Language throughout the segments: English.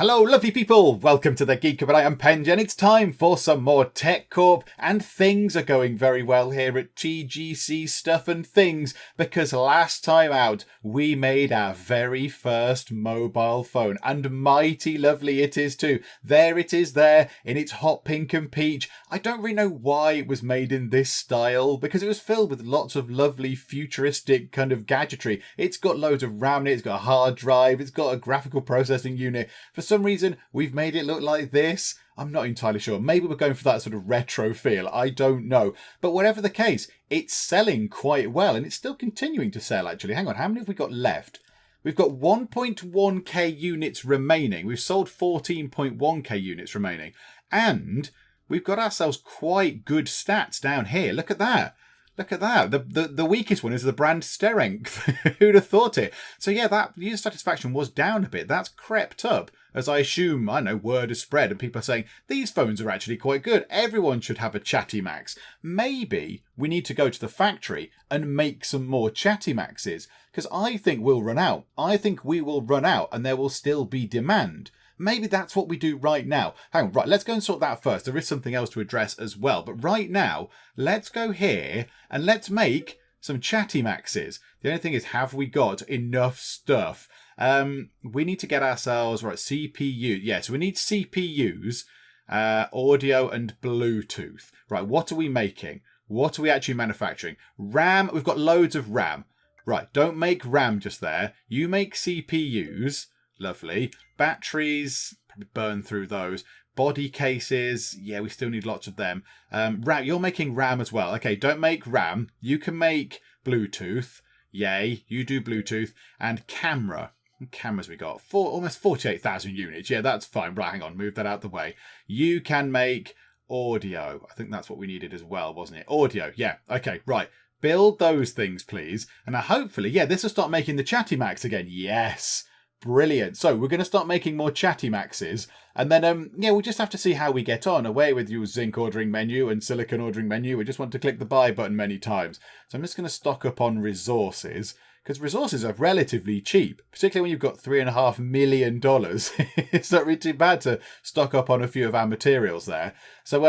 Hello lovely people, welcome to the Geek, but I am Penge and it's time for some more Tech Corp, and things are going very well here at TGC Stuff and Things because last time out we made our very first mobile phone, and mighty lovely it is too. There it is there in its hot pink and peach. I don't really know why it was made in this style because it was filled with lots of lovely futuristic kind of gadgetry. It's got loads of RAM in it, it's got a hard drive, it's got a graphical processing unit. For some reason, we've made it look like this. I'm not entirely sure. Maybe we're going for that sort of retro feel. I don't know. But whatever the case, it's selling quite well, and it's still continuing to sell, actually. Hang on, how many have we got left? We've got 1.1k units remaining. We've sold 14.1k units remaining. And we've got ourselves quite good stats down here. Look at that. Look at that. The weakest one is the brand Strength. Who'd have thought it? So yeah, that user satisfaction was down a bit. That's crept up as I assume, I know, word has spread and people are saying these phones are actually quite good. Everyone should have a ChattyMax. Maybe we need to go to the factory and make some more ChattyMaxes because I think we'll run out. I think we will run out and there will still be demand. Maybe that's what we do right now. Hang on, right, let's go and sort that first. There is something else to address as well. But right now, let's go here and let's make some ChattyMaxes. The only thing is, have we got enough stuff? We need to get ourselves, right, CPU. Yes, we need CPUs, audio and Bluetooth. Right, what are we making? What are we actually manufacturing? RAM, we've got loads of RAM. Right, don't make RAM just there. You make CPUs. Lovely. Batteries, probably burn through those. Body cases, yeah, we still need lots of them. RAM, you're making RAM as well. Okay, don't make RAM. You can make Bluetooth. Yay, you do Bluetooth. And camera. What cameras we got? Almost 48,000 units. Yeah, that's fine. Right, hang on, move that out the way. You can make audio. I think that's what we needed as well, wasn't it? Audio, yeah. Okay, right. Build those things, please. And now hopefully, yeah, this will start making the ChattyMax again. Yes. Brilliant. So we're going to start making more ChattyMaxes, and then yeah, we'll just have to see how we get on. Away with your zinc ordering menu and silicon ordering menu. We just want to click the buy button many times. So I'm just going to stock up on resources because resources are relatively cheap, particularly when you've got $3.5 million. It's not really too bad to stock up on a few of our materials there. So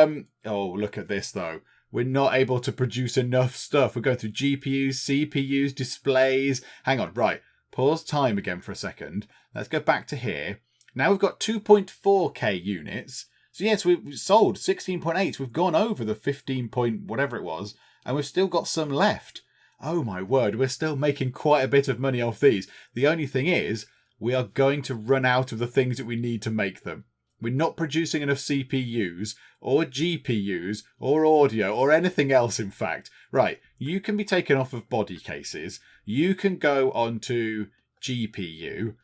oh, look at this though. We're not able to produce enough stuff. We're going through GPUs, CPUs, displays. Hang on, right. Pause time again for a second. Let's go back to here. Now we've got 2.4k units. So yes, we've sold 16.8. We've gone over the 15 point whatever it was, and we've still got some left. Oh my word, we're still making quite a bit of money off these. The only thing is, we are going to run out of the things that we need to make them. We're not producing enough CPUs or GPUs or audio or anything else, in fact. Right, you can be taken off of body cases. You can go onto GPU.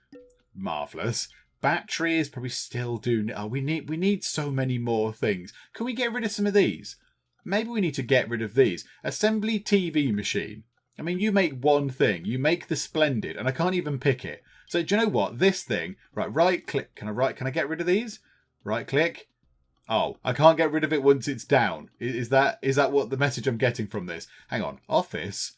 Marvellous. Batteries probably still do. Oh, we need so many more things. Can we get rid of some of these? Maybe we need to get rid of these. Assembly TV machine. I mean, you make one thing. You make the Splendid, and I can't even pick it. So do you know what? This thing, right click. Can I get rid of these? Right click. Oh, I can't get rid of it once it's down. Is that what the message I'm getting from this? Hang on. Office.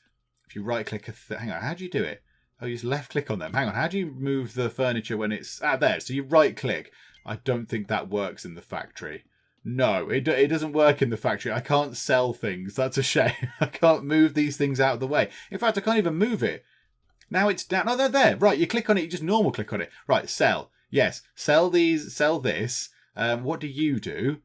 If you right click hang on, how do you do it? Oh, you just left click on them. Hang on, how do you move the furniture when it's there? So you right click. I don't think that works in the factory. No, it doesn't work in the factory. I can't sell things. That's a shame. I can't move these things out of the way. In fact, I can't even move it. Now it's down. Oh, they're there. Right, you click on it. You just normal click on it. Right, sell. Yes, sell these, sell this. What do you do?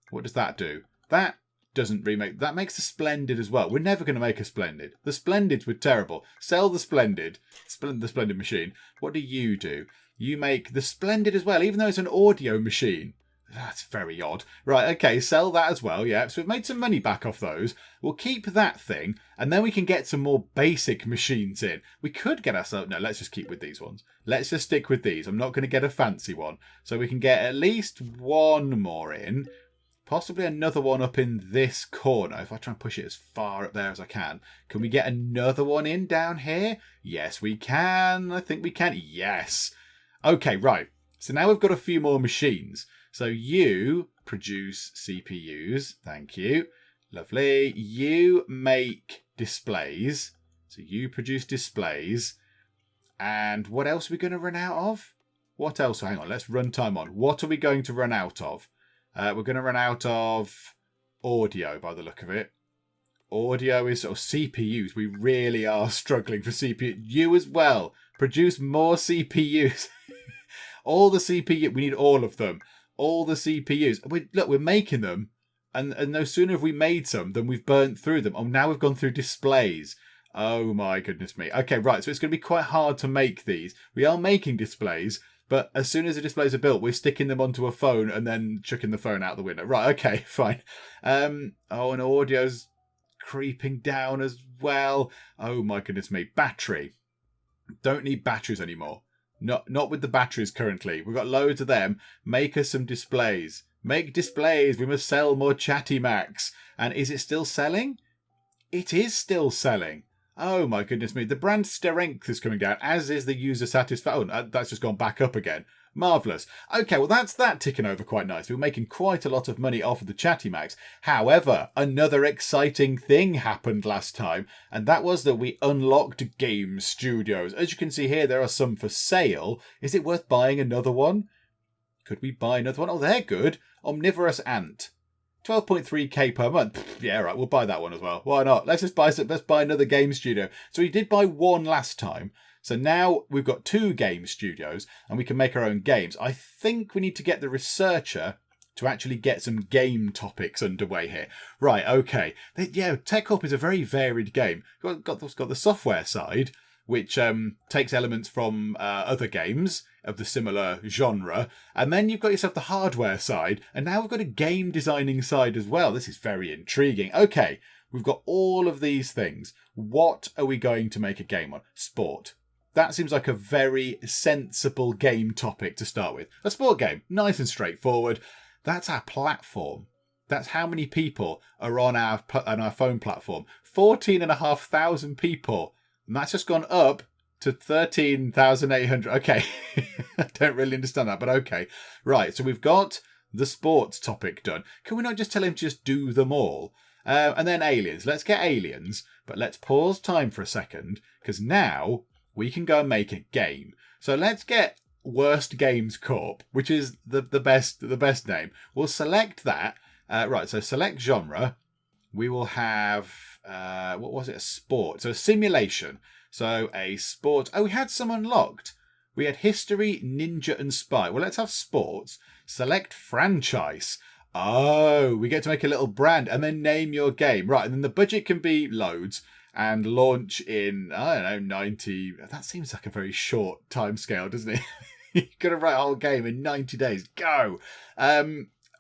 What does that do? That doesn't remake. That makes the Splendid as well. We're never going to make a Splendid. The Splendids were terrible. Sell the Splendid. The Splendid machine. What do? You make the Splendid as well, even though it's an audio machine. That's very odd. Right, okay, sell that as well, yeah. So we've made some money back off those. We'll keep that thing, and then we can get some more basic machines in. We could get ourselves... No, let's just keep with these ones. Let's just stick with these. I'm not going to get a fancy one. So we can get at least one more in. Possibly another one up in this corner. If I try and push it as far up there as I can. Can we get another one in down here? Yes, we can. I think we can. Yes. Okay, right. So now we've got a few more machines. So you produce CPUs. Thank you. Lovely. You make displays. So you produce displays. And what else are we going to run out of? What else? Hang on, let's run time on. What are we going to run out of? We're going to run out of audio by the look of it. Audio is sort of CPUs. We really are struggling for CPU. You as well. Produce more CPUs. All the CPU. We need all of them. All the CPUs. Look, we're making them. And no sooner have we made some than we've burnt through them. Oh, now we've gone through displays. Oh my goodness me. Okay, right. So it's going to be quite hard to make these. We are making displays. But as soon as the displays are built, we're sticking them onto a phone and then chucking the phone out the window. Right, okay, fine. And audio's creeping down as well. Oh my goodness me. Battery. Don't need batteries anymore. Not with the batteries currently. We've got loads of them. Make us some displays. Make displays. We must sell more ChattyMax. And is it still selling? It is still selling. Oh my goodness me. The brand strength is coming down, as is the user satisfaction. Oh, that's just gone back up again. Marvellous. Okay, well that's that ticking over quite nicely. We're making quite a lot of money off of the ChattyMax. However, another exciting thing happened last time, and that was that we unlocked game studios. As you can see here, there are some for sale. Is it worth buying another one? Could we buy another one? Oh, they're good. Omnivorous Ant. 12.3k per month. Pfft, yeah, right. We'll buy that one as well. Why not? Let's buy another game studio. So we did buy one last time. So now we've got 2 game studios and we can make our own games. I think we need to get the researcher to actually get some game topics underway here. Right, okay. Yeah, Tech Corp is a very varied game. It's got the software side, which takes elements from other games of the similar genre. And then you've got yourself the hardware side. And now we've got a game designing side as well. This is very intriguing. Okay, we've got all of these things. What are we going to make a game on? Sport. That seems like a very sensible game topic to start with. A sport game, nice and straightforward. That's our platform. That's how many people are on our phone platform. 14,500 people. And that's just gone up to 13,800. Okay. I don't really understand that, but okay. Right, so we've got the sports topic done. Can we not just tell him to just do them all? And then aliens. Let's get aliens, but let's pause time for a second, because now we can go and make a game. So let's get Worst Games Corp, which is the best name. We'll select that. Right, so select genre. We will have, what was it? A sport. So a simulation. So a sport. Oh, we had some unlocked. We had history, ninja, and spy. Well, let's have sports. Select franchise. Oh, we get to make a little brand and then name your game. Right, and then the budget can be loads and launch in, I don't know, 90. That seems like a very short time scale, doesn't it? You've got to write a whole game in 90 days. Go.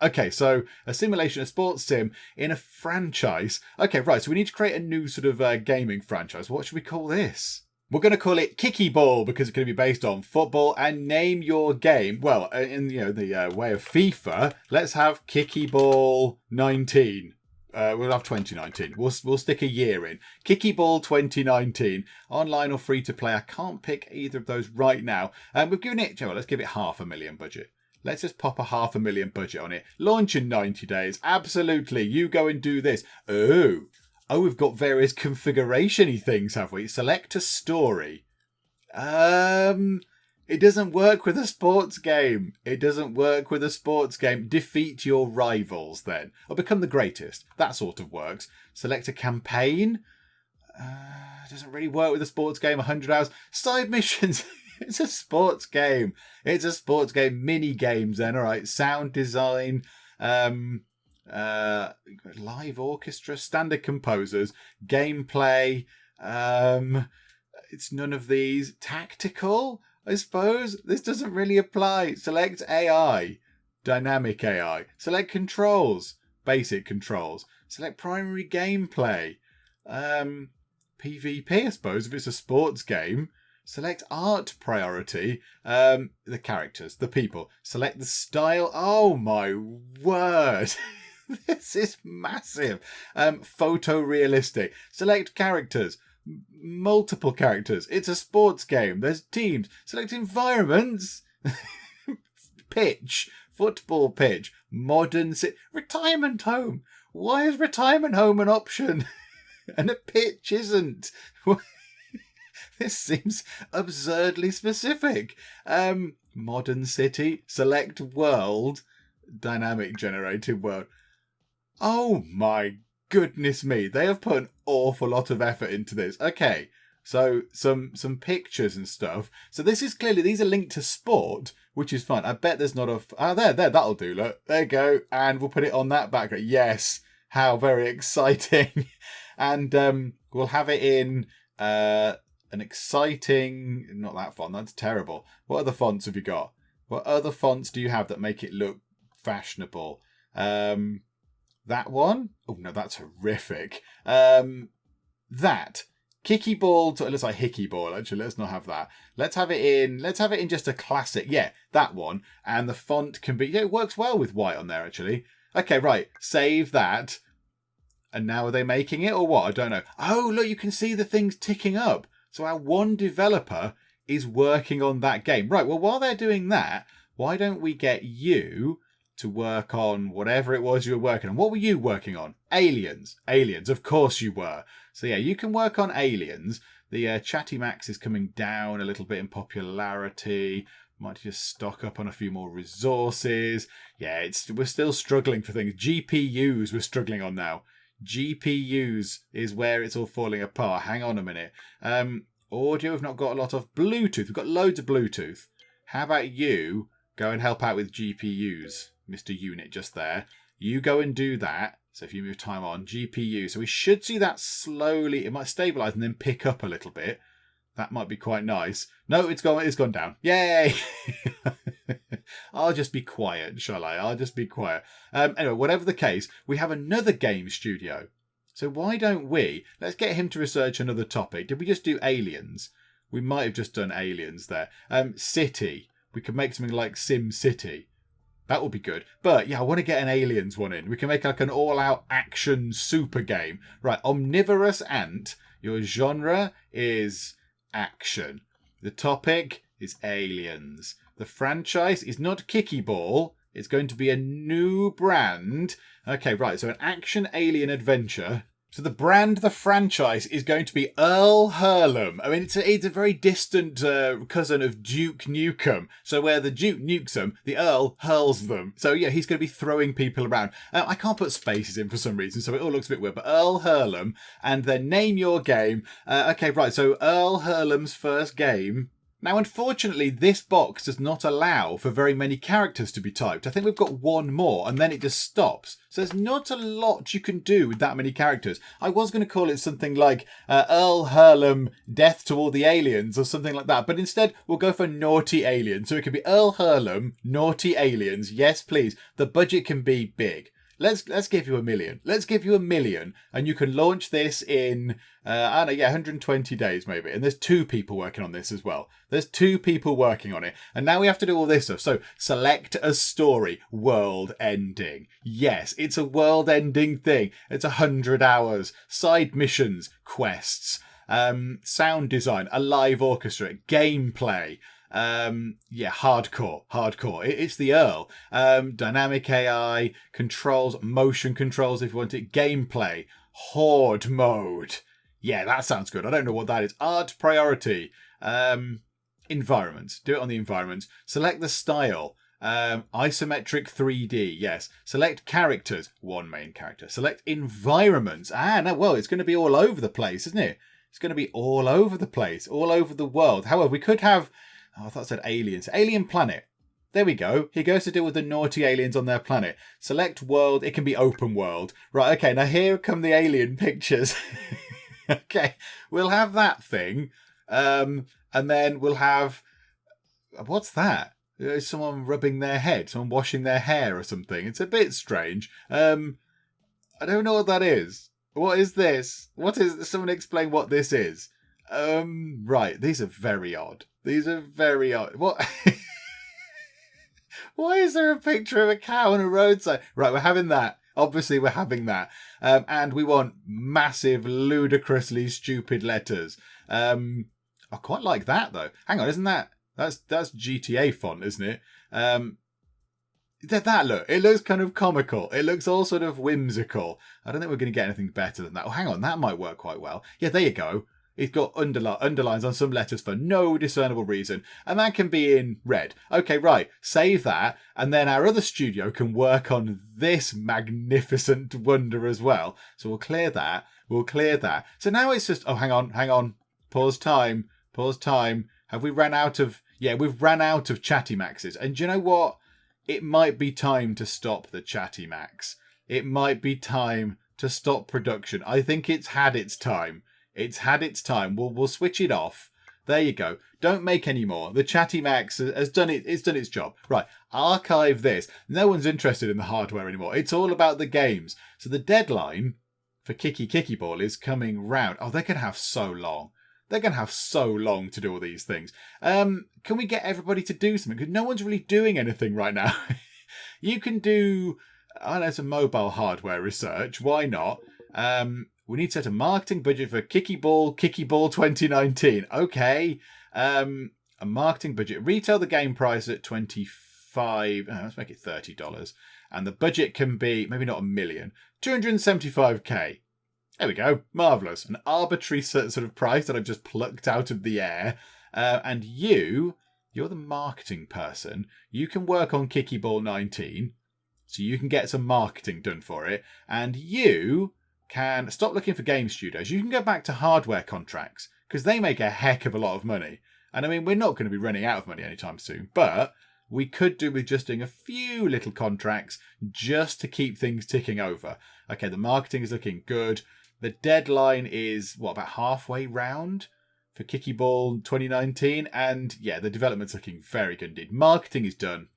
Okay, so a simulation, a sports sim in a franchise. Okay, right, so we need to create a new sort of gaming franchise. What should we call this? We're going to call it Kiki Ball because it's going to be based on football, and name your game. Well, in the way of FIFA, let's have Kiki Ball 19. We'll have 2019. We'll stick a year in. Kiki Ball 2019. Online or free to play. I can't pick either of those right now. We've given it, let's give it $500,000 budget. Let's just pop a $500,000 budget on it. Launch in 90 days. Absolutely. You go and do this. Oh, we've got various configuration-y things, have we? Select a story. It doesn't work with a sports game. It doesn't work with a sports game. Defeat your rivals then. Or become the greatest. That sort of works. Select a campaign. Doesn't really work with a sports game. 100 hours. Side missions. It's a sports game. It's a sports game. Mini games then. All right. Sound design. Live orchestra. Standard composers. Gameplay. It's none of these. Tactical, I suppose. This doesn't really apply. Select AI. Dynamic AI. Select controls. Basic controls. Select primary gameplay. PvP, I suppose, if it's a sports game. Select art priority. The characters, the people. Select the style. Oh my word. This is massive. Photorealistic. Select characters. Multiple characters. It's a sports game. There's teams. Select environments. Pitch. Football pitch. Modern retirement home. Why is retirement home an option? And a pitch isn't? This seems absurdly specific. Modern city, select world, dynamic generated world. Oh my goodness me. They have put an awful lot of effort into this. Okay. So some pictures and stuff. So this is clearly, these are linked to sport, which is fine. I bet there's not a... there, that'll do. Look, there you go. And we'll put it on that background. Yes. How very exciting. And we'll have it in an exciting... Not that font. That's terrible. What other fonts have you got? What other fonts do you have that make it look fashionable? That one? Oh, no, that's horrific. That... Kiki ball, it looks like hickey ball, actually. Let's not have that. Let's have it in just a classic. Yeah, that one. And the font can be, yeah, it works well with white on there, actually. Okay, right. Save that. And now are they making it or what? I don't know. Oh, look, you can see the things ticking up. So our one developer is working on that game. Right, well, while they're doing that, why don't we get you to work on whatever it was you were working on? What were you working on? Aliens. Aliens, of course you were. So yeah, you can work on Aliens. The ChattyMax is coming down a little bit in popularity. Might just stock up on a few more resources. Yeah, we're still struggling for things. GPUs we're struggling on now. GPUs is where it's all falling apart. Hang on a minute. Audio, we've not got a lot of. Bluetooth, we've got loads of Bluetooth. How about you go and help out with GPUs, Mr. Unit just there. You go and do that. So if you move time on, GPU. So we should see that slowly. It might stabilize and then pick up a little bit. That might be quite nice. No, it's gone down. Yay! I'll just be quiet, shall I? I'll just be quiet. Anyway, whatever the case, we have another game studio. So why don't let's get him to research another topic. Did we just do aliens? We might have just done aliens there. City. We could make something like Sim City. That would be good. But yeah, I want to get an aliens one in. We can make like an all-out action super game. Right, Omnivorous Ant. Your genre is action. The topic is aliens. The franchise is not Kiki Ball. It's going to be a new brand. Okay, right. So an action alien adventure. So the franchise is going to be Earl Harlem. I mean, it's a very distant cousin of Duke Nukem. So where the Duke nukes them, the Earl hurls them. So yeah, he's going to be throwing people around. I can't put spaces in for some reason, so it all looks a bit weird. But Earl Harlem, and then name your game. Okay, right. So Earl Harlem's first game. Now, unfortunately, this box does not allow for very many characters to be typed. I think we've got one more, and then it just stops. So there's not a lot you can do with that many characters. I was going to call it something like Earl Harlem, Death to All the Aliens, or something like that. But instead, we'll go for Naughty Aliens. So it could be Earl Harlem, Naughty Aliens. Yes, please. The budget can be big. Let's give you $1 million. Let's give you $1 million, and you can launch this in, 120 days maybe. And there's 2 people working on this as well. There's 2 people working on it. And now we have to do all this stuff. So select a story, world ending. Yes, it's a world ending thing. It's 100 hours. Side missions, quests, sound design, a live orchestra, gameplay. Hardcore. It's the Earl. Dynamic AI, controls, motion controls if you want it, gameplay, horde mode. Yeah, that sounds good. I don't know what that is. Art priority. Environments. Do it on the environments. Select the style. Isometric 3D. Yes. Select characters. 1 main character. Select environments. It's going to be all over the place, isn't it? It's going to be all over the place, all over the world. However, we could have... I thought I said aliens. Alien planet. There we go. He goes to deal with the naughty aliens on their planet. Select world. It can be open world. Right, okay. Now here come the alien pictures. Okay. We'll have that thing. And then we'll have... What's that? Is someone rubbing their head? Someone washing their hair or something? It's a bit strange. I don't know what that is. What is this? Someone explain what this is. Right. These are very odd. What? Why is there a picture of a cow on a roadside? Right, we're having that. Obviously, we're having that. And we want massive, ludicrously stupid letters. I quite like that, though. Hang on, isn't that... That's GTA font, isn't it? That look. It looks kind of comical. It looks all sort of whimsical. I don't think we're going to get anything better than that. Oh, hang on. That might work quite well. Yeah, there you go. It's got underlines on some letters for no discernible reason. And that can be in red. Okay, right. Save that. And then our other studio can work on this magnificent wonder as well. So we'll clear that. We'll clear that. So now it's just... Oh, hang on. Pause time. Have we run out of... Yeah, we've ran out of ChattyMaxes. And do you know what? It might be time to stop the ChattyMax. It might be time to stop production. I think it's had its time. It's had its time. We'll switch it off. There you go. Don't make any more. The ChattyMax has done it. It's done its job. Right. Archive this. No one's interested in the hardware anymore. It's all about the games. So the deadline for Kiki Ball is coming round. Oh, they're going to have so long. They're going to have so long to do all these things. Can we get everybody to do something? Because no one's really doing anything right now. You can do, I know, some mobile hardware research. Why not? We need to set a marketing budget for Kiki Ball 2019. Okay. A marketing budget. Retail the game price at $25. Let's make it $30. And the budget can be, maybe not $1 million, $275K. There we go. Marvellous. An arbitrary sort of price that I've just plucked out of the air. And you're the marketing person. You can work on Kiki Ball 19. So you can get some marketing done for it. And you can stop looking for game studios. You can go back to hardware contracts because they make a heck of a lot of money. And I mean, we're not going to be running out of money anytime soon. But we could do with just doing a few little contracts just to keep things ticking over. Okay, the marketing is looking good. The deadline is, about halfway round for Kiki Ball 2019. And yeah, the development's looking very good indeed. Marketing is done.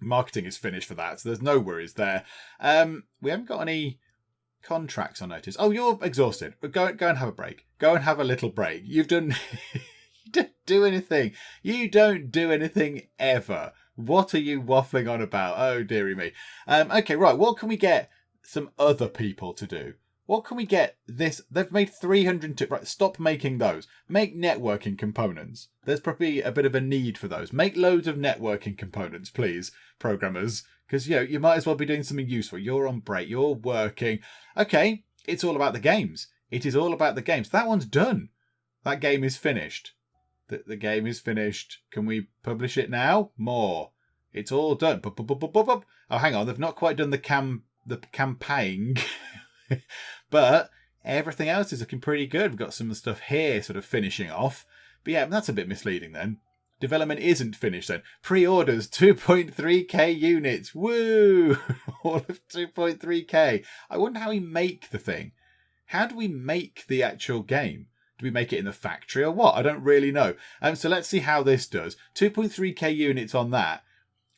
Marketing is finished for that. So there's no worries there. We haven't got any contracts on notice. Oh, you're exhausted. Go and have a break. Go and have a little break. You've done... You don't do anything. You don't do anything ever. What are you waffling on about? Oh, dearie me. Okay, right. What can we get some other people to do? What can we get this? They've made 302. Right, stop making those. Make networking components. There's probably a bit of a need for those. Make loads of networking components, please, programmers. Because, you might as well be doing something useful. You're on break. You're working. Okay, it's all about the games. It is all about the games. That one's done. That game is finished. The game is finished. Can we publish it now? More. It's all done. Oh, hang on. They've not quite done the campaign. But everything else is looking pretty good. We've got some stuff here sort of finishing off. But yeah, that's a bit misleading then. Development isn't finished then. Pre-orders, 2.3k units. Woo! All of 2.3k. I wonder how we make the thing. How do we make the actual game? Do we make it in the factory or what? I don't really know. So let's see how this does. 2.3k units on that.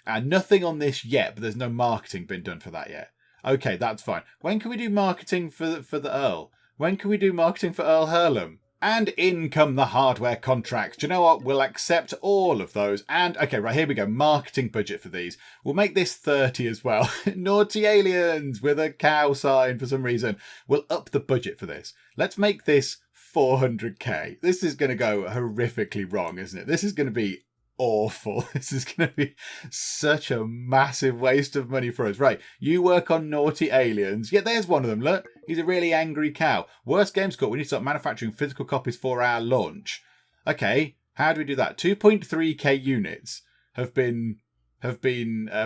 And nothing on this yet, but there's no marketing been done for that yet. Okay, that's fine. When can we do marketing for the Earl? When can we do marketing for Earl Harlem? And in come the hardware contracts. Do you know what? We'll accept all of those. And, okay, right, here we go. Marketing budget for these. We'll make this 30 as well. Naughty aliens with a cow sign for some reason. We'll up the budget for this. Let's make this 400k. This is going to go horrifically wrong, isn't it? This is going to be awful. This is going to be such a massive waste of money for us. Right, you work on Naughty Aliens. Yeah, there's one of them. Look, he's a really angry cow. Worst Games Corp, we need to start manufacturing physical copies for our launch. Okay, how do we do that? 2.3k units have been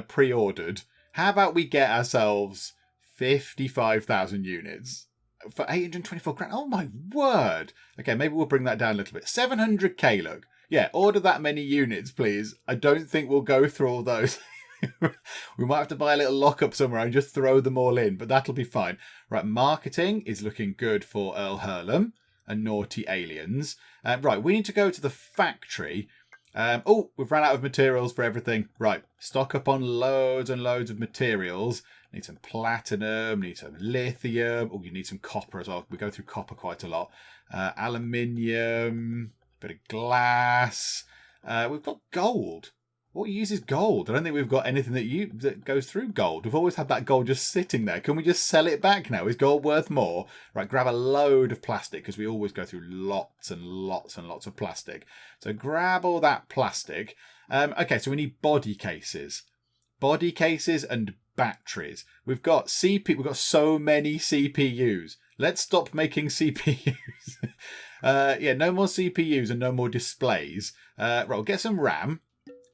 pre-ordered. How about we get ourselves 55,000 units for 824 grand? Oh my word. Okay, maybe we'll bring that down a little bit. 700k, look. Yeah, order that many units, please. I don't think we'll go through all those. We might have to buy a little lockup somewhere and just throw them all in, but that'll be fine. Right, marketing is looking good for Earl Harlem and Naughty Aliens. Right, we need to go to the factory. We've run out of materials for everything. Right, stock up on loads and loads of materials. Need some platinum, need some lithium. Oh, you need some copper as well. We go through copper quite a lot. Aluminium... bit of glass. We've got gold. What uses gold? I don't think we've got anything that goes through gold. We've always had that gold just sitting there. Can we just sell it back now? Is gold worth more? Right, grab a load of plastic because we always go through lots and lots and lots of plastic. So grab all that plastic. Okay, so we need body cases. Body cases and batteries. We've got we've got so many CPUs. Let's stop making CPUs. Yeah, no more CPUs and no more displays. Right, we'll get some RAM.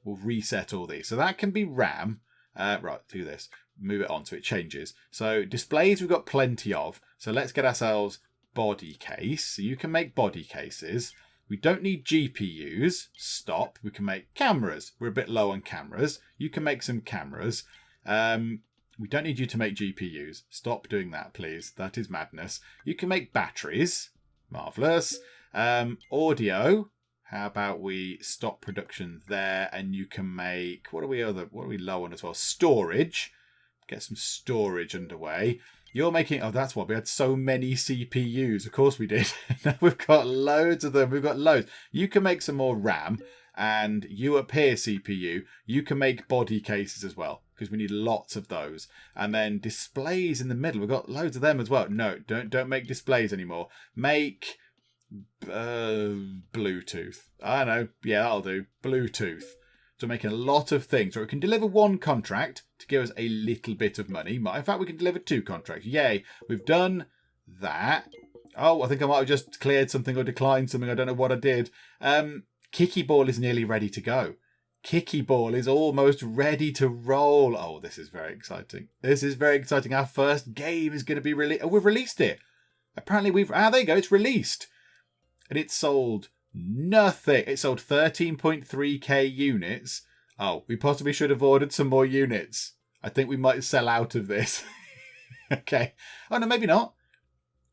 We'll reset all these. So that can be RAM. Right, do this. Move it on so it changes. So displays we've got plenty of. So let's get ourselves body case. So you can make body cases. We don't need GPUs. Stop. We can make cameras. We're a bit low on cameras. You can make some cameras. We don't need you to make GPUs. Stop doing that, please. That is madness. You can make batteries. Marvellous. Audio. How about we stop production there and you can make... What are we low on as well? Storage. Get some storage underway. You're making... Oh, that's what. We had so many CPUs. Of course we did. Now we've got loads of them. We've got loads. You can make some more RAM. And you up here, CPU, you can make body cases as well. Because we need lots of those. And then displays in the middle. We've got loads of them as well. No, don't make displays anymore. Make... Bluetooth. I don't know. Yeah, that'll do. Bluetooth. So making a lot of things. Or we can deliver one contract to give us a little bit of money. In fact, we can deliver 2 contracts. Yay. We've done that. Oh, I think I might have just cleared something or declined something. I don't know what I did. Kiki ball is nearly ready to go. Kiki ball is almost ready to roll. Oh, this is very exciting. This is very exciting. Our first game is going to be released. Oh, we've released it. Apparently we've... there you go. It's released. And it sold nothing. It sold 13.3k units. Oh, we possibly should have ordered some more units. I think we might sell out of this. Okay. Oh, no, maybe not.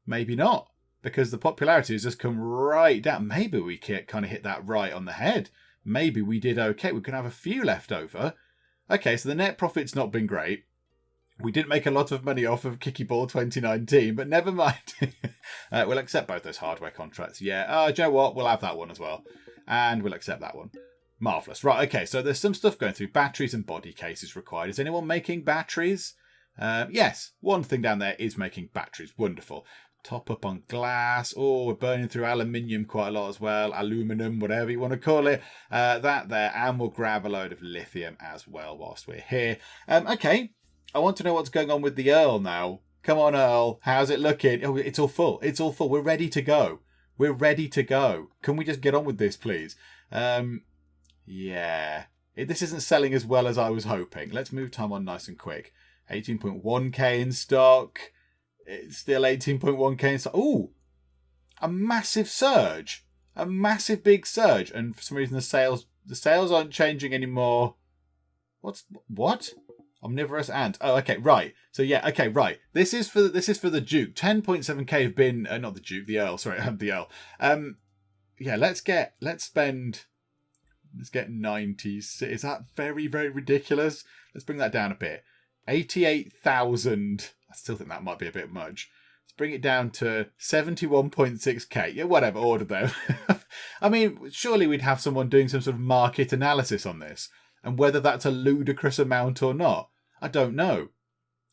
Maybe not. Because the popularity has just come right down. Maybe we kind of hit that right on the head. Maybe we did okay. We can have a few left over. Okay, so the net profit's not been great. We didn't make a lot of money off of Kiki Ball 2019, but never mind. We'll accept both those hardware contracts. Yeah, do you know what? We'll have that one as well. And we'll accept that one. Marvellous. Right, okay, so there's some stuff going through. Batteries and body cases required. Is anyone making batteries? Yes, one thing down there is making batteries. Wonderful. Top up on glass. Oh, we're burning through aluminium quite a lot as well. Aluminum, whatever you want to call it. That there. And we'll grab a load of lithium as well whilst we're here. Okay. I want to know what's going on with the Earl now. Come on, Earl. How's it looking? Oh, it's all full. It's all full. We're ready to go. We're ready to go. Can we just get on with this, please? Yeah. This isn't selling as well as I was hoping. Let's move time on nice and quick. 18.1k in stock. It's still 18.1k in stock. Ooh. A massive surge. A massive big surge. And for some reason the sales aren't changing anymore. What? Omnivorous ant. Oh, okay, right. So yeah, okay, right. This is for the Duke. 10.7k have been not the Duke, the Earl. Sorry, the Earl. Yeah, let's get 90. Is that very, very ridiculous? Let's bring that down a bit. 88,000. I still think that might be a bit much. Let's bring it down to 71.6k. Yeah, whatever. Order them. I mean, surely we'd have someone doing some sort of market analysis on this, and whether that's a ludicrous amount or not. I don't know.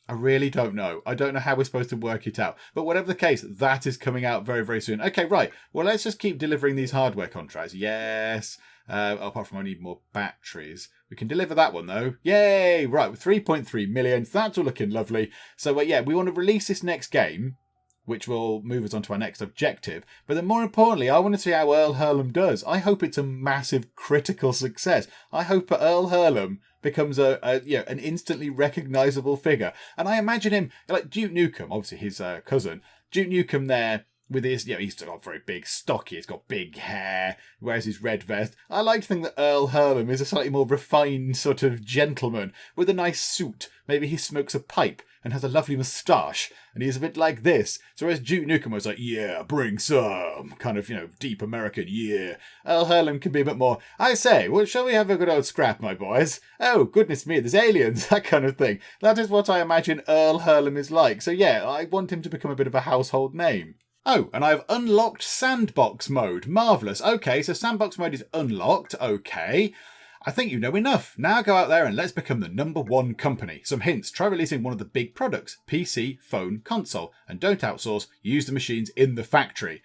I really don't know. I don't know how we're supposed to work it out. But whatever the case, that is coming out very, very soon. Okay, right. Well, let's just keep delivering these hardware contracts. Yes. Apart from I need more batteries. We can deliver that one, though. Yay! Right, with 3.3 million. That's all looking lovely. So, yeah, we want to release this next game, which will move us on to our next objective. But then more importantly, I want to see how Earl Harlem does. I hope it's a massive critical success. I hope Earl Harlem becomes an instantly recognisable figure. And I imagine him, like Duke Nukem, obviously his cousin, Duke Nukem there with his, he's got very big, stocky, he's got big hair, wears his red vest. I like to think that Earl Harlem is a slightly more refined sort of gentleman with a nice suit. Maybe he smokes a pipe and has a lovely moustache, and he's a bit like this. So whereas Duke Nukem was like, yeah, bring some, kind of, deep American, yeah. Earl Harlem can be a bit more, I say, well, shall we have a good old scrap, my boys? Oh, goodness me, there's aliens, that kind of thing. That is what I imagine Earl Harlem is like. So yeah, I want him to become a bit of a household name. Oh, and I've unlocked sandbox mode. Marvellous. Okay, so sandbox mode is unlocked. Okay. I think you know enough. Now go out there and let's become the #1 company. Some hints. Try releasing one of the big products. PC, phone, console. And don't outsource. Use the machines in the factory.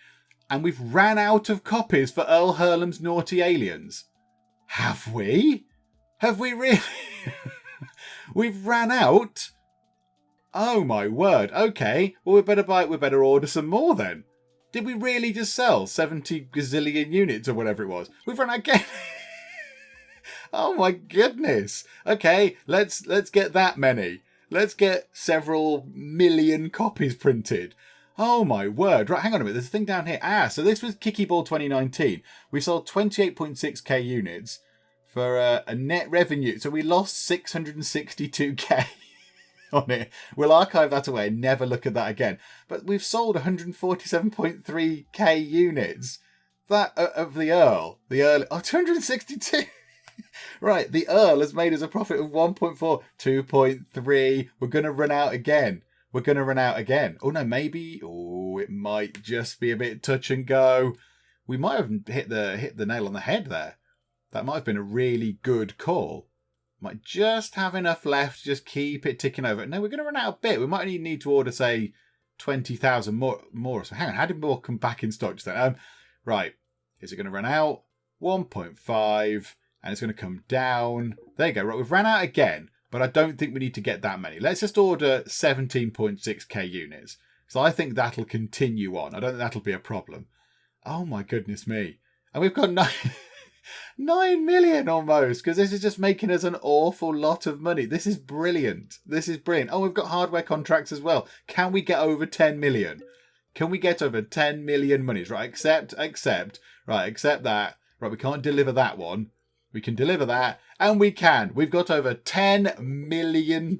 And we've ran out of copies for Earl Harlem's Naughty Aliens. Have we? Have we really? We've ran out? Oh my word. Okay. Well, we better order some more then. Did we really just sell 70 gazillion units or whatever it was? We've run out again. Oh my goodness. Okay, let's get that many. Let's get several million copies printed. Oh my word. Right, hang on a minute. There's a thing down here. So this was Kiki Ball 2019. We sold 28.6k units for a net revenue. So we lost 662k. On it. We'll archive that away and never look at that again. But we've sold 147.3k units. That of the Earl. The Earl. 262. Right, the Earl has made us a profit of 1.4, 2.3. We're going to run out again. Oh no, maybe. Oh, it might just be a bit touch and go. We might have hit the nail on the head there. That might have been a really good call. Might just have enough left to just keep it ticking over. No, we're going to run out a bit. We might need to order, say, 20,000 more. So hang on, how did more come back in stock just then? Right, is it going to run out? 1.5, and it's going to come down. There you go. Right, we've ran out again, but I don't think we need to get that many. Let's just order 17.6k units. So I think that'll continue on. I don't think that'll be a problem. Oh my goodness me. And we've got 9 million almost, because this is just making us an awful lot of money. This is brilliant. Oh, we've got hardware contracts as well. Can we get over 10 million? Can we get over 10 million monies? Right, accept. Right, accept that. Right, we can't deliver that one. We can deliver that, and we can. We've got over $10 million.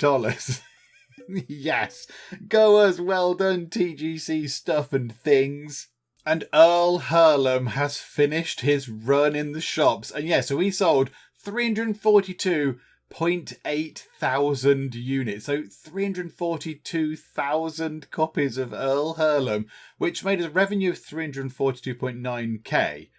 Yes. Go us, well done, TGC stuff and things. And Earl Harlem has finished his run in the shops. And yeah, so he sold 342.8 thousand units. So 342,000 copies of Earl Harlem, which made us a revenue of 342.9k,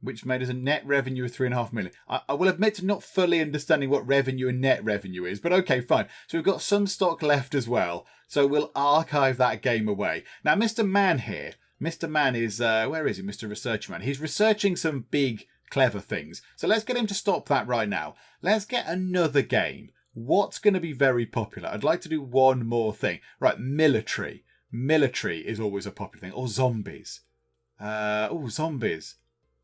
which made us a net revenue of 3.5 million. I will admit to not fully understanding what revenue and net revenue is, but okay, fine. So we've got some stock left as well. So we'll archive that game away. Now, Mr. Man here. Mr. Man is, where is he, Mr. Researcher Man? He's researching some big, clever things. So let's get him to stop that right now. Let's get another game. What's going to be very popular? I'd like to do one more thing. Right, military. Military is always a popular thing. Or zombies. Zombies.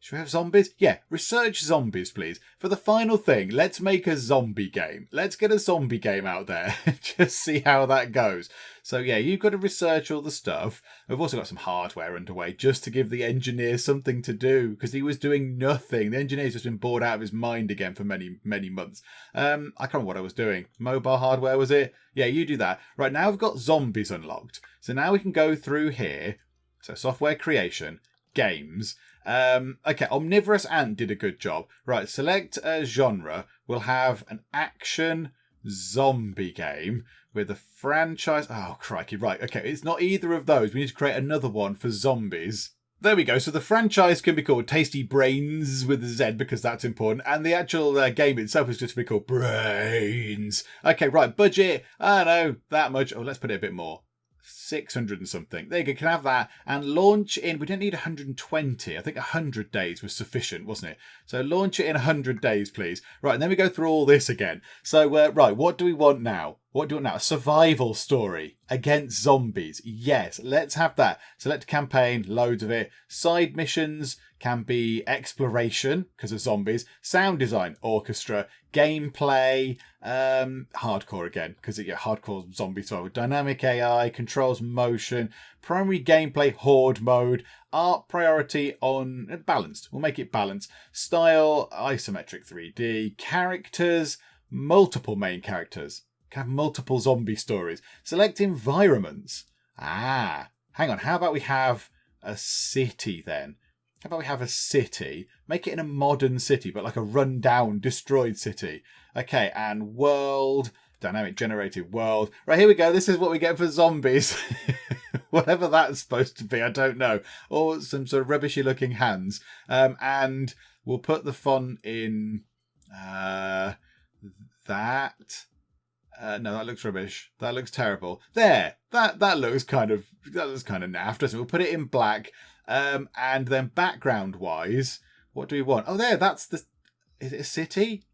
Should we have zombies? Yeah, research zombies, please. For the final thing, let's make a zombie game. Let's get a zombie game out there. Just see how that goes. So yeah, you've got to research all the stuff. We've also got some hardware underway just to give the engineer something to do, because he was doing nothing. The engineer's just been bored out of his mind again for many, many months. I can't remember what I was doing. Mobile hardware, was it? Yeah, you do that. Right, now we've got zombies unlocked. So now we can go through here. So software creation, games. Okay, Omnivorous Ant did a good job. Right, select a genre. We'll have an action zombie game with a franchise. Oh, crikey. Right, okay, it's not either of those. We need to create another one for zombies. There we go. So the franchise can be called Tasty Brains with a Z, because that's important. And the actual game itself is just to be called Brains. Okay, right, budget. I don't know, that much. Oh, let's put it a bit more. 600 and something. There you go, can have that. And launch in, we don't need 120. I think 100 days was sufficient, wasn't it? So launch it in 100 days, please. Right, and then we go through all this again. So, right, what do we want now? What do we want now? A survival story against zombies. Yes, let's have that. Select campaign, loads of it. Side missions can be exploration, because of zombies. Sound design, orchestra. Gameplay, hardcore again, because hardcore zombie style. Dynamic AI, controls motion. Primary gameplay, horde mode. Art priority on balanced. We'll make it balanced. Style, isometric 3D. Characters, multiple main characters. Can have multiple zombie stories. Select environments. Hang on. How about we have a city then? How about we have a city? Make it in a modern city, but like a run-down, destroyed city. Okay, and world, dynamic generated world. Right, here we go. This is what we get for zombies. Whatever that's supposed to be, I don't know. Or some sort of rubbishy-looking hands. And we'll put the font in that. No, that looks rubbish. That looks terrible. There, that looks kind of naff, doesn't it? We'll put it in black. And then background-wise, what do we want? Oh, there, that's the... Is it a city?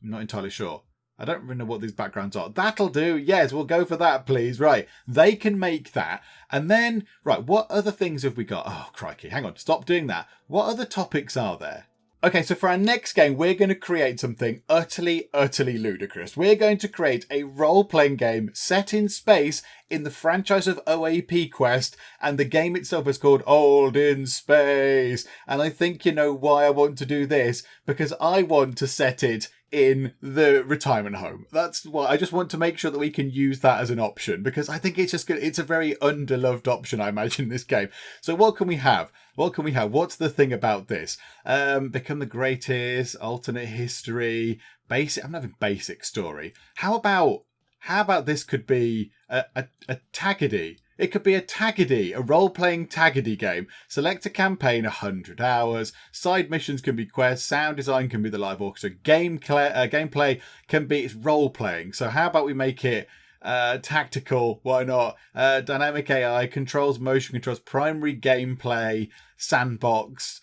I'm not entirely sure. I don't really know what these backgrounds are. That'll do. Yes, we'll go for that, please. Right. They can make that. And then, right, what other things have we got? Oh, crikey. Hang on. Stop doing that. What other topics are there? Okay, so for our next game, we're going to create something utterly, utterly ludicrous. We're going to create a role-playing game set in space in the franchise of OAP Quest, and the game itself is called Old in Space. And I think you know why I want to do this, because I want to set it in the retirement home. That's why I just want to make sure that we can use that as an option, because I think it's just good. It's a very underloved option, I imagine, in this game. So what can we have? What's the thing about this? Become the greatest, alternate history, basic. I'm having basic story. How about this could be a Taggedy? It could be a Taggedy, a role-playing Taggedy game. Select a campaign, 100 hours. Side missions can be quests. Sound design can be the live orchestra. Gameplay can be role-playing. So how about we make it tactical? Why not? Dynamic AI, controls, motion controls, primary gameplay, sandbox.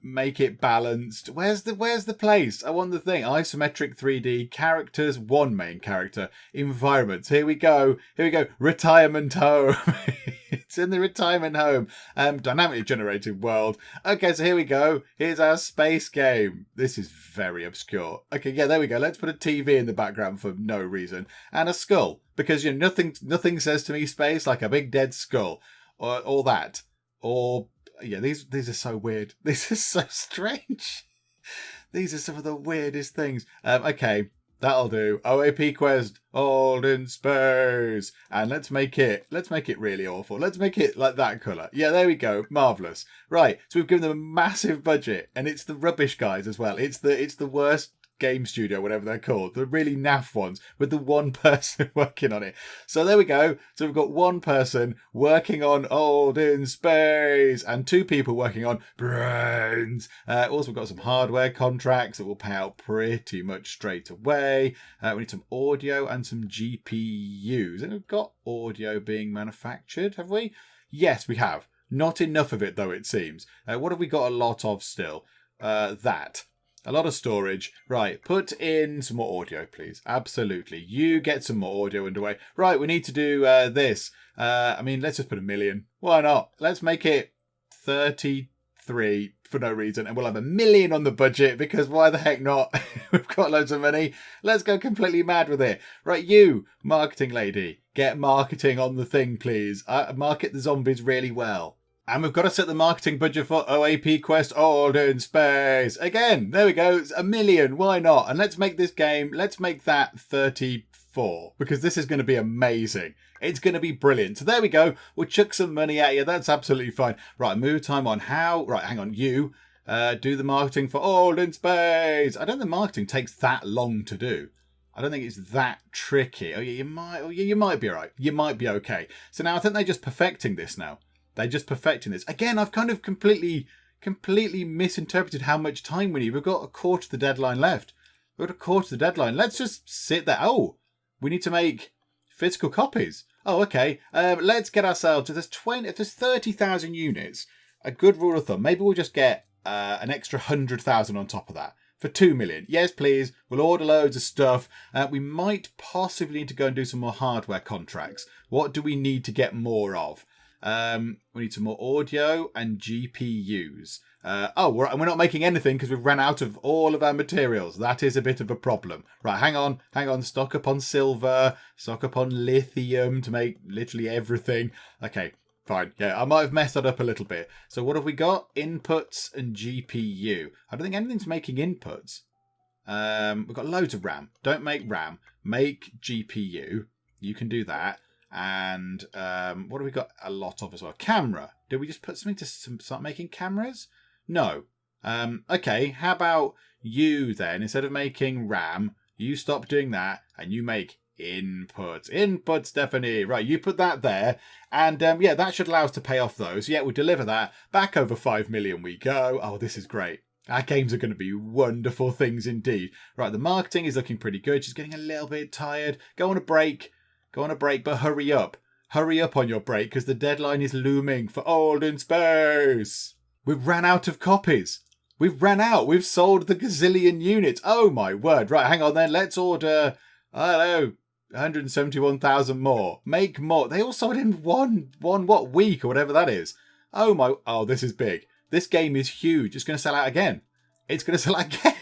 Make it balanced. Where's the place? I want the thing. Isometric 3D, characters, one main character, environments. Here we go. Retirement home. It's in the retirement home. Dynamically generated world. Okay, so here we go. Here's our space game. This is very obscure. Okay, yeah, there we go. Let's put a TV in the background for no reason. And a skull. Because nothing says to me space like a big dead skull. Or that. Or yeah, these are so weird. This is so strange. These are some of the weirdest things. Okay, that'll do. OAP Quest, Old in Space. And let's make it really awful. Let's make it like that colour. Yeah, there we go. Marvellous. Right, so we've given them a massive budget, and it's the rubbish guys as well. It's the worst game studio, whatever they're called, the really naff ones with the one person working on it. So there we go. So we've got one person working on Old in Space and two people working on Brains. Also, we've got some hardware contracts that will pay out pretty much straight away. We need some audio and some GPUs. And we've got audio being manufactured, have we? Yes, we have. Not enough of it, though, it seems. What have we got a lot of still? That. A lot of storage. Right, put in some more audio, please. Absolutely. You get some more audio underway. Right, we need to do this. Let's just put 1 million. Why not? Let's make it 33 for no reason. And we'll have 1 million on the budget because why the heck not? We've got loads of money. Let's go completely mad with it. Right, you, marketing lady, get marketing on the thing, please. Market the zombies really well. And we've got to set the marketing budget for OAP Quest Old in Space. Again, there we go. It's 1 million. Why not? And let's make this game, let's make that 34. Because this is going to be amazing. It's going to be brilliant. So there we go. We'll chuck some money at you. That's absolutely fine. Right, move time on how. Right, hang on. You do the marketing for Old in Space. I don't think marketing takes that long to do. I don't think it's that tricky. Oh, yeah, you might be all right. You might be okay. So now I think they're just perfecting this now. They're just perfecting this. Again, I've kind of completely misinterpreted how much time we need. We've got a quarter of the deadline left. We've got a quarter of the deadline. Let's just sit there. Oh, we need to make physical copies. Oh, okay. Let's get ourselves, if there's 30,000 units, a good rule of thumb, maybe we'll just get an extra 100,000 on top of that. For 2 million. Yes, please. We'll order loads of stuff. We might possibly need to go and do some more hardware contracts. What do we need to get more of? We need some more audio and GPUs. We're not making anything because we've run out of all of our materials. That is a bit of a problem. Right, hang on. Stock up on silver, stock up on lithium to make literally everything. Okay, fine. Yeah, I might have messed that up a little bit. So what have we got? Inputs and GPU. I don't think anything's making inputs. We've got loads of RAM. Don't make RAM. Make GPU. You can do that. And what have we got a lot of as well? Camera. Did we just put something to start making cameras? No. Okay, how about you then? Instead of making RAM, you stop doing that and you make inputs. Input, Stephanie. Right, you put that there. And that should allow us to pay off those. Yeah, we'll deliver that. Back over 5 million we go. Oh, this is great. Our games are going to be wonderful things indeed. Right, the marketing is looking pretty good. She's getting a little bit tired. Go on a break. But hurry up. Hurry up on your break because the deadline is looming for Old in Space. We've ran out of copies. We've ran out. We've sold the gazillion units. Oh my word. Right, hang on then. Let's order, I don't know, 171,000 more. Make more. They all sold in one what week or whatever that is. Oh, this is big. This game is huge. It's going to sell out again. It's going to sell out again.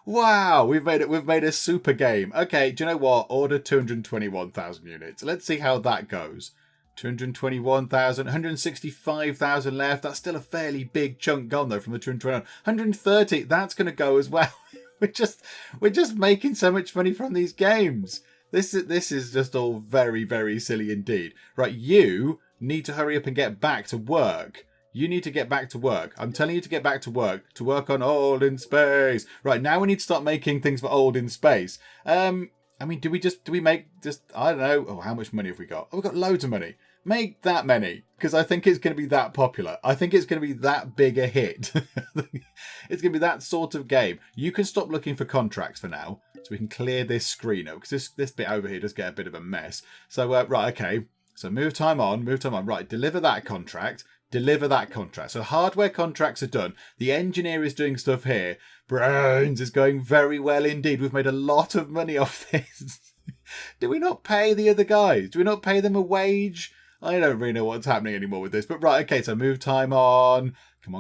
Wow, we've made a super game. Okay, do you know what? Order 221,000 units. Let's see how that goes. 221,000, 165,000 left. That's still a fairly big chunk gone though from the 221. 130, that's going to go as well. we're just making so much money from these games. This is just all very, very silly indeed. Right, you need to hurry up and get back to work. You need to get back to work. I'm telling you to get back to work on Old in Space. Right, now we need to start making things for Old in Space. I mean, do we make just, I don't know, oh, how much money have we got? Oh, we've got loads of money. Make that many, because I think it's going to be that popular. I think it's going to be that big a hit. It's going to be that sort of game. You can stop looking for contracts for now, so we can clear this screen up, because this bit over here does get a bit of a mess. So, right, okay. So move time on. Right, deliver that contract. So hardware contracts are done. The engineer is doing stuff here. Brains is going very well indeed. We've made a lot of money off this. Do we not pay the other guys? Do we not pay them a wage? I don't really know what's happening anymore with this. But right, okay, so move time on. Come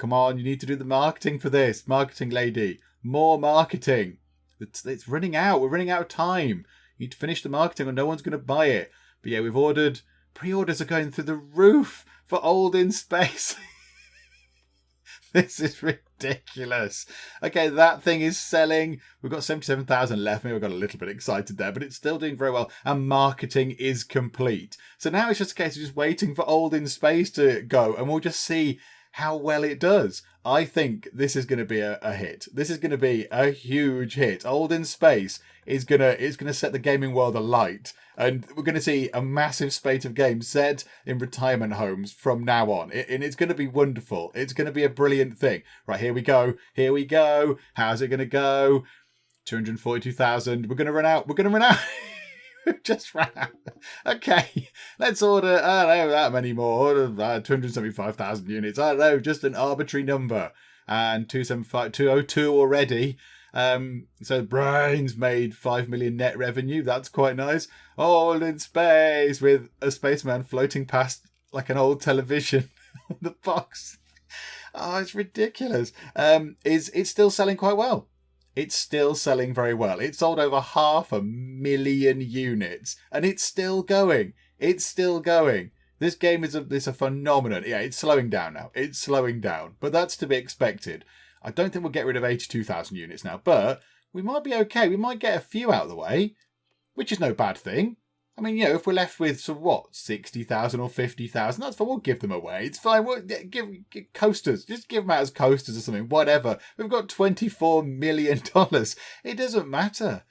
on. You need to do the marketing for this. Marketing lady. More marketing. It's running out. We're running out of time. You need to finish the marketing or no one's going to buy it. But yeah, we've ordered. Pre-orders are going through the roof for Old in Space. This is ridiculous. Okay, that thing is selling. We've got 77,000 left. Maybe we got a little bit excited there, but it's still doing very well. And marketing is complete. So now it's just a case of just waiting for Old in Space to go, and we'll just see how well it does. I think this is going to be a hit. This is going to be a huge hit. Old in Space is going to set the gaming world alight. And we're going to see a massive spate of games set in retirement homes from now on. And it's going to be wonderful. It's going to be a brilliant thing. Right, here we go. How's it going to go? 242,000. We're going to run out. We've just ran out. Okay, let's order, I don't know, that many more. Order 275,000 units. I don't know, just an arbitrary number. And 202 already. So Brains made 5 million net revenue. That's quite nice. All in space with a spaceman floating past like an old television on the box. Oh, it's ridiculous. It's still selling quite well. It's still selling very well. It sold over 500,000 units and it's still going. This game is a phenomenon. Yeah, it's slowing down now. But that's to be expected. I don't think we'll get rid of 82,000 units now, but we might be okay. We might get a few out of the way, which is no bad thing. I mean, if we're left with 60,000 or 50,000, that's fine. We'll give them away. It's fine. We'll give coasters. Just give them out as coasters or something. Whatever. We've got $24 million. It doesn't matter.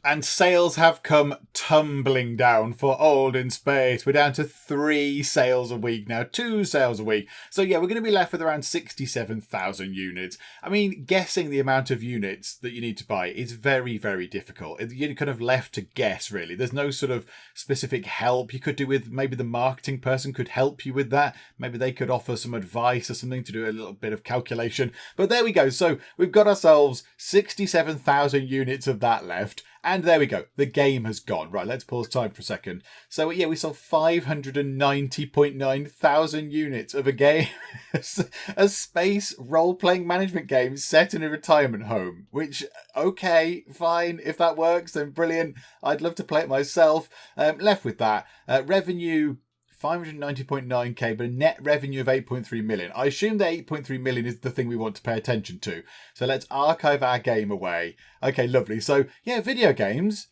And sales have come tumbling down for Old in Space. We're down to 3 sales a week now, 2 sales a week. So yeah, we're going to be left with around 67,000 units. I mean, guessing the amount of units that you need to buy is very, very difficult. You're kind of left to guess, really. There's no sort of specific help you could do with, maybe the marketing person could help you with that. Maybe they could offer some advice or something to do a little bit of calculation. But there we go. So we've got ourselves 67,000 units of that left. And there we go. The game has gone. Right, let's pause time for a second. So yeah, we sold 590.9 thousand units of a game. A space role-playing management game set in a retirement home. Which, okay, fine. If that works, then brilliant. I'd love to play it myself. Left with that. Revenue... 590.9k, but a net revenue of 8.3 million. I assume that 8.3 million is the thing we want to pay attention to. So let's archive our game away. Okay, lovely. So yeah, video games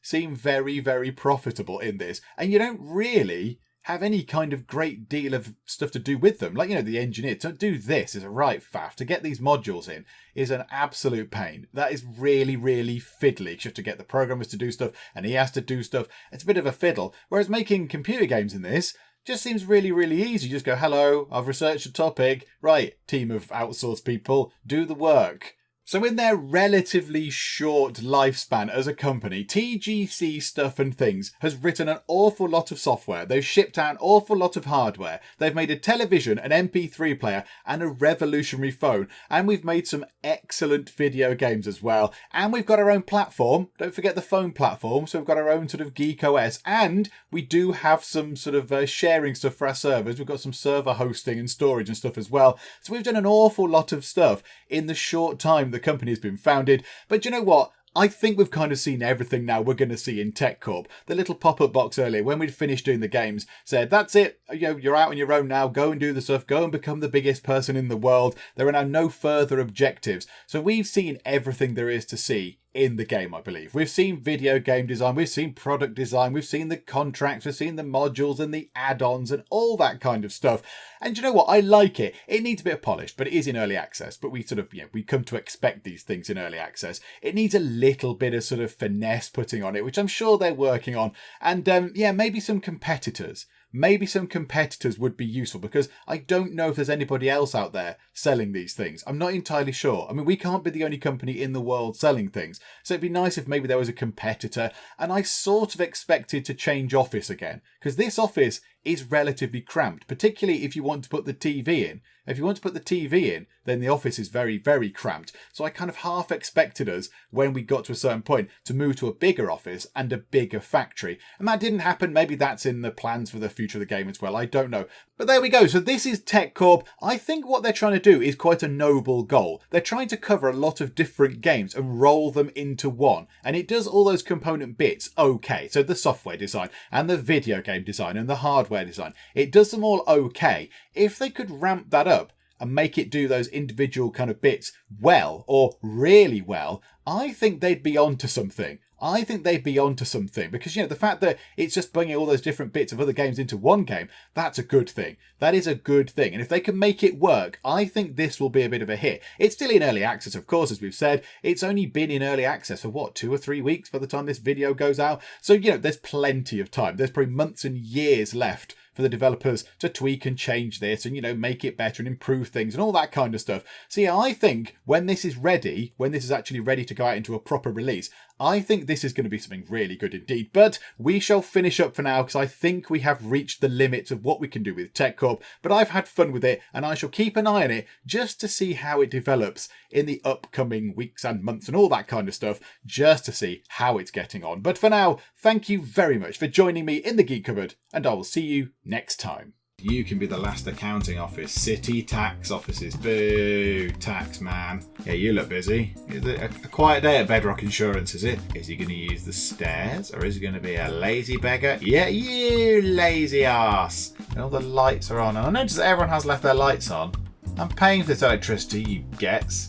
seem very, very profitable in this. And you don't really have any kind of great deal of stuff to do with them. Like, the engineer, to do this is a right faff. To get these modules in is an absolute pain. That is really, really fiddly. You have to get the programmers to do stuff and he has to do stuff. It's a bit of a fiddle. Whereas making computer games in this just seems really, really easy. You just go, hello, I've researched a topic. Right, team of outsourced people, do the work. So in their relatively short lifespan as a company, TGC Stuff and Things has written an awful lot of software. They've shipped out an awful lot of hardware. They've made a television, an MP3 player, and a revolutionary phone. And we've made some excellent video games as well. And we've got our own platform. Don't forget the phone platform. So we've got our own sort of Geek OS. And we do have some sort of sharing stuff for our servers. We've got some server hosting and storage and stuff as well. So we've done an awful lot of stuff in the short time the company has been founded. But you know what? I think we've kind of seen everything now we're going to see in Tech Corp. The little pop-up box earlier, when we'd finished doing the games, said, that's it, you're out on your own now, go and do the stuff, go and become the biggest person in the world. There are now no further objectives. So we've seen everything there is to see in the game, I believe. We've seen video game design, we've seen product design, we've seen the contracts, we've seen the modules and the add-ons and all that kind of stuff. And you know what? I like it. It needs a bit of polish, but it is in early access. But we sort of, we come to expect these things in early access. It needs a little bit of sort of finesse putting on it, which I'm sure they're working on. And maybe some competitors. Maybe some competitors would be useful, because I don't know if there's anybody else out there selling these things. I'm not entirely sure. I mean, we can't be the only company in the world selling things. So it'd be nice if maybe there was a competitor. And I sort of expected to change office again, because this office is relatively cramped, particularly if you want to put the TV in. If you want to put the TV in, then the office is very, very cramped. So I kind of half expected us, when we got to a certain point, to move to a bigger office and a bigger factory. And that didn't happen. Maybe that's in the plans for the future of the game as well. I don't know. But there we go. So this is Tech Corp. I think what they're trying to do is quite a noble goal. They're trying to cover a lot of different games and roll them into one. And it does all those component bits okay. So the software design and the video game design and the hardware design. It does them all okay. If they could ramp that up and make it do those individual kind of bits well, or really well, I think they'd be onto something. I think they'd be onto something, because, the fact that it's just bringing all those different bits of other games into one game, that's a good thing. That is a good thing. And if they can make it work, I think this will be a bit of a hit. It's still in early access, of course, as we've said. It's only been in early access for 2 or 3 weeks by the time this video goes out. So, there's plenty of time. There's probably months and years left for the developers to tweak and change this and, make it better and improve things and all that kind of stuff. So yeah, I think when this is ready, when this is actually ready to go out into a proper release, I think this is going to be something really good indeed. But we shall finish up for now, because I think we have reached the limits of what we can do with Tech Corp. But I've had fun with it, and I shall keep an eye on it just to see how it develops in the upcoming weeks and months and all that kind of stuff, just to see how it's getting on. But for now, thank you very much for joining me in the Geek Cupboard, and I will see you next time. You can be the last accounting office. City tax offices. Boo, tax man. Yeah, you look busy. Is it a quiet day at Bedrock Insurance, is it? Is he going to use the stairs, or is he going to be a lazy beggar? Yeah, you lazy ass. And all the lights are on. And I notice that everyone has left their lights on. I'm paying for this electricity, you gets.